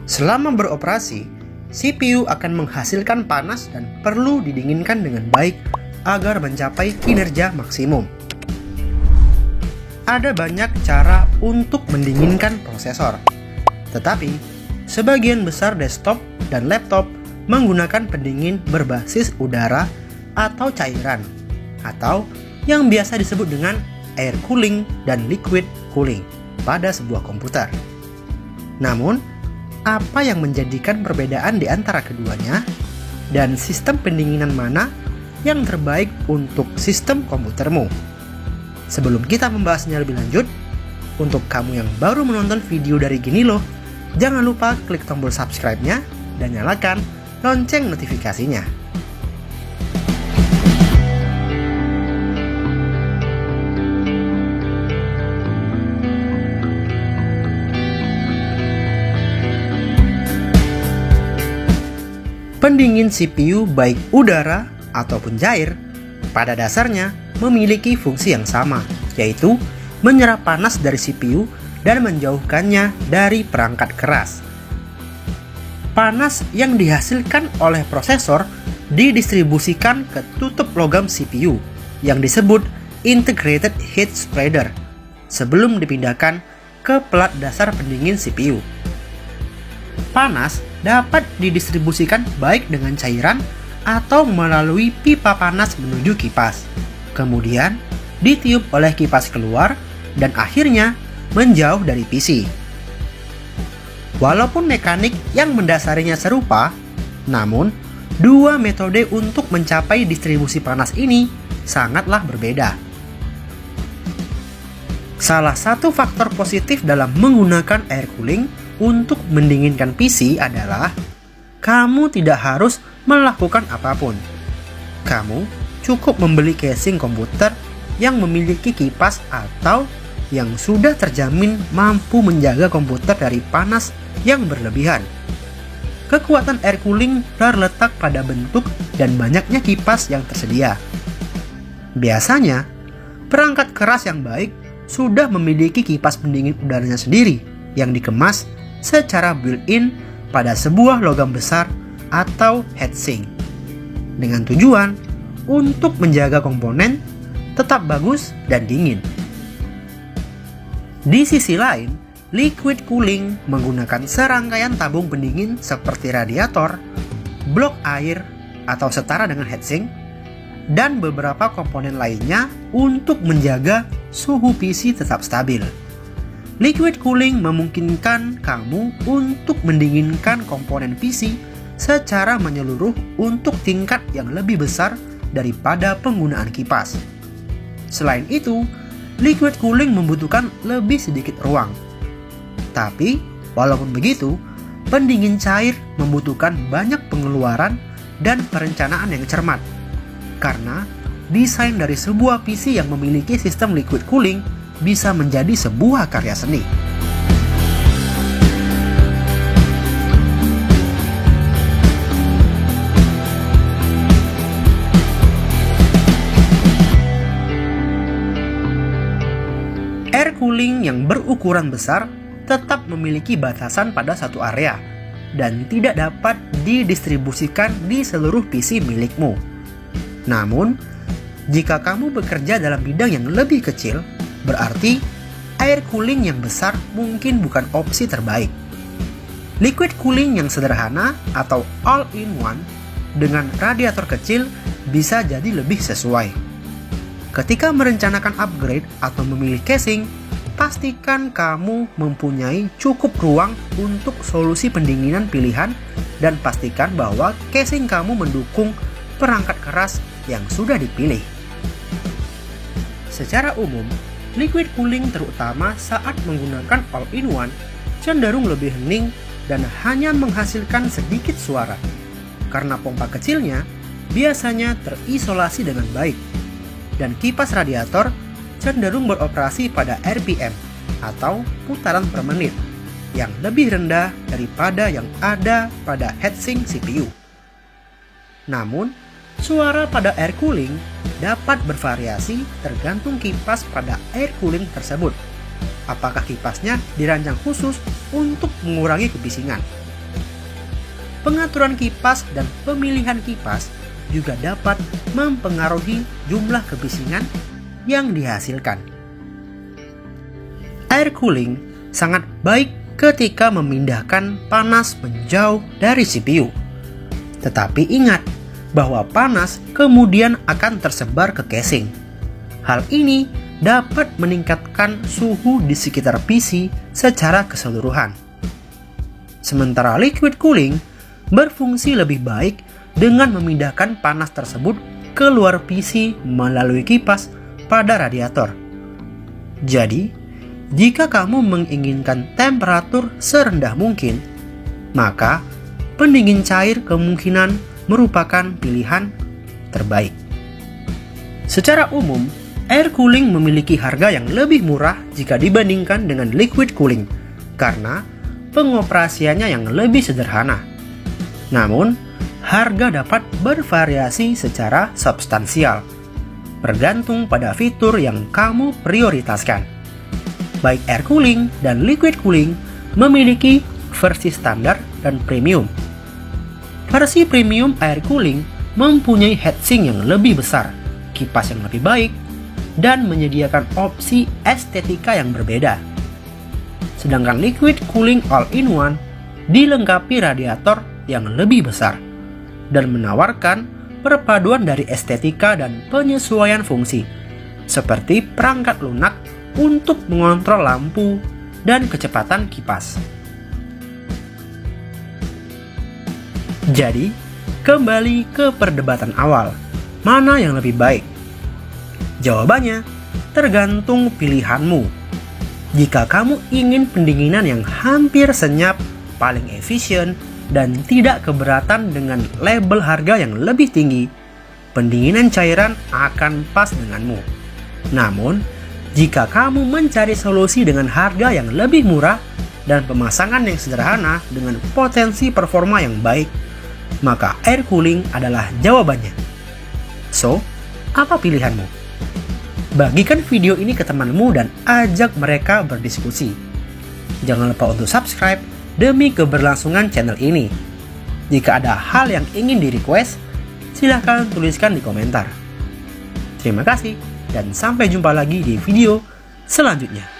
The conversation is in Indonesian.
Selama beroperasi, CPU akan menghasilkan panas dan perlu didinginkan dengan baik agar mencapai kinerja maksimum. Ada banyak cara untuk mendinginkan prosesor, tetapi sebagian besar desktop dan laptop menggunakan pendingin berbasis udara atau cairan, atau yang biasa disebut dengan air cooling dan liquid cooling pada sebuah komputer. Namun, apa yang menjadikan perbedaan di antara keduanya dan sistem pendinginan mana yang terbaik untuk sistem komputermu? Sebelum kita membahasnya lebih lanjut, untuk kamu yang baru menonton video dari gini loh, jangan lupa klik tombol subscribe-nya dan nyalakan lonceng notifikasinya. Pendingin CPU baik udara ataupun cair pada dasarnya memiliki fungsi yang sama, yaitu menyerap panas dari CPU dan menjauhkannya dari perangkat keras. Panas yang dihasilkan oleh prosesor didistribusikan ke tutup logam CPU yang disebut Integrated Heat Spreader sebelum dipindahkan ke pelat dasar pendingin CPU. Panas dapat didistribusikan baik dengan cairan atau melalui pipa panas menuju kipas. Kemudian ditiup oleh kipas keluar dan akhirnya menjauh dari PC. Walaupun mekanik yang mendasarinya serupa, namun dua metode untuk mencapai distribusi panas ini sangatlah berbeda. Salah satu faktor positif dalam menggunakan air cooling untuk mendinginkan PC adalah kamu tidak harus melakukan apapun. Kamu cukup membeli casing komputer yang memiliki kipas atau yang sudah terjamin mampu menjaga komputer dari panas yang berlebihan. Kekuatan air cooling terletak pada bentuk dan banyaknya kipas yang tersedia. Biasanya, perangkat keras yang baik sudah memiliki kipas pendingin udaranya sendiri yang dikemas secara built-in pada sebuah logam besar atau heatsink dengan tujuan untuk menjaga komponen tetap bagus dan dingin. Di sisi lain, liquid cooling menggunakan serangkaian tabung pendingin seperti radiator, blok air atau setara dengan heatsink, dan beberapa komponen lainnya untuk menjaga suhu PC tetap stabil. Liquid cooling memungkinkan kamu untuk mendinginkan komponen PC secara menyeluruh untuk tingkat yang lebih besar daripada penggunaan kipas. Selain itu, liquid cooling membutuhkan lebih sedikit ruang. Tapi, walaupun begitu, pendingin cair membutuhkan banyak pengeluaran dan perencanaan yang cermat. Karena desain dari sebuah PC yang memiliki sistem liquid cooling bisa menjadi sebuah karya seni. Air cooling yang berukuran besar tetap memiliki batasan pada satu area dan tidak dapat didistribusikan di seluruh PC milikmu. Namun, jika kamu bekerja dalam bidang yang lebih kecil, berarti air cooling yang besar mungkin bukan opsi terbaik. Liquid cooling yang sederhana atau all-in-one dengan radiator kecil bisa jadi lebih sesuai. Ketika merencanakan upgrade atau memilih casing, pastikan kamu mempunyai cukup ruang untuk solusi pendinginan pilihan dan pastikan bahwa casing kamu mendukung perangkat keras yang sudah dipilih. Secara umum, liquid cooling terutama saat menggunakan all-in-one cenderung lebih hening dan hanya menghasilkan sedikit suara karena pompa kecilnya biasanya terisolasi dengan baik dan kipas radiator cenderung beroperasi pada RPM atau putaran per menit yang lebih rendah daripada yang ada pada heatsink CPU. Namun, suara pada air cooling dapat bervariasi tergantung kipas pada air cooling tersebut. Apakah kipasnya dirancang khusus untuk mengurangi kebisingan Pengaturan kipas dan pemilihan kipas juga dapat mempengaruhi jumlah kebisingan yang dihasilkan. Air cooling sangat baik ketika memindahkan panas menjauh dari CPU. Tetapi ingat bahwa panas kemudian akan tersebar ke casing. Hal ini dapat meningkatkan suhu di sekitar PC secara keseluruhan. Sementara liquid cooling berfungsi lebih baik dengan memindahkan panas tersebut keluar PC melalui kipas pada radiator. Jadi, jika kamu menginginkan temperatur serendah mungkin, maka pendingin cair kemungkinan merupakan pilihan terbaik. Secara umum, air cooling memiliki harga yang lebih murah jika dibandingkan dengan liquid cooling karena pengoperasiannya yang lebih sederhana. Namun, harga dapat bervariasi secara substansial, bergantung pada fitur yang kamu prioritaskan. Baik air cooling dan liquid cooling memiliki versi standar dan premium. Versi premium air cooling mempunyai heatsink yang lebih besar, kipas yang lebih baik, dan menyediakan opsi estetika yang berbeda. Sedangkan liquid cooling all-in-one dilengkapi radiator yang lebih besar dan menawarkan perpaduan dari estetika dan penyesuaian fungsi, seperti perangkat lunak untuk mengontrol lampu dan kecepatan kipas. Jadi, kembali ke perdebatan awal, mana yang lebih baik? Jawabannya tergantung pilihanmu. Jika kamu ingin pendinginan yang hampir senyap, paling efisien, dan tidak keberatan dengan label harga yang lebih tinggi, pendinginan cairan akan pas denganmu. Namun, jika kamu mencari solusi dengan harga yang lebih murah dan pemasangan yang sederhana dengan potensi performa yang baik, maka air cooling adalah jawabannya. So, apa pilihanmu? Bagikan video ini ke temanmu dan ajak mereka berdiskusi. Jangan lupa untuk subscribe demi keberlangsungan channel ini. Jika ada hal yang ingin di-request, silahkan tuliskan di komentar. Terima kasih dan sampai jumpa lagi di video selanjutnya.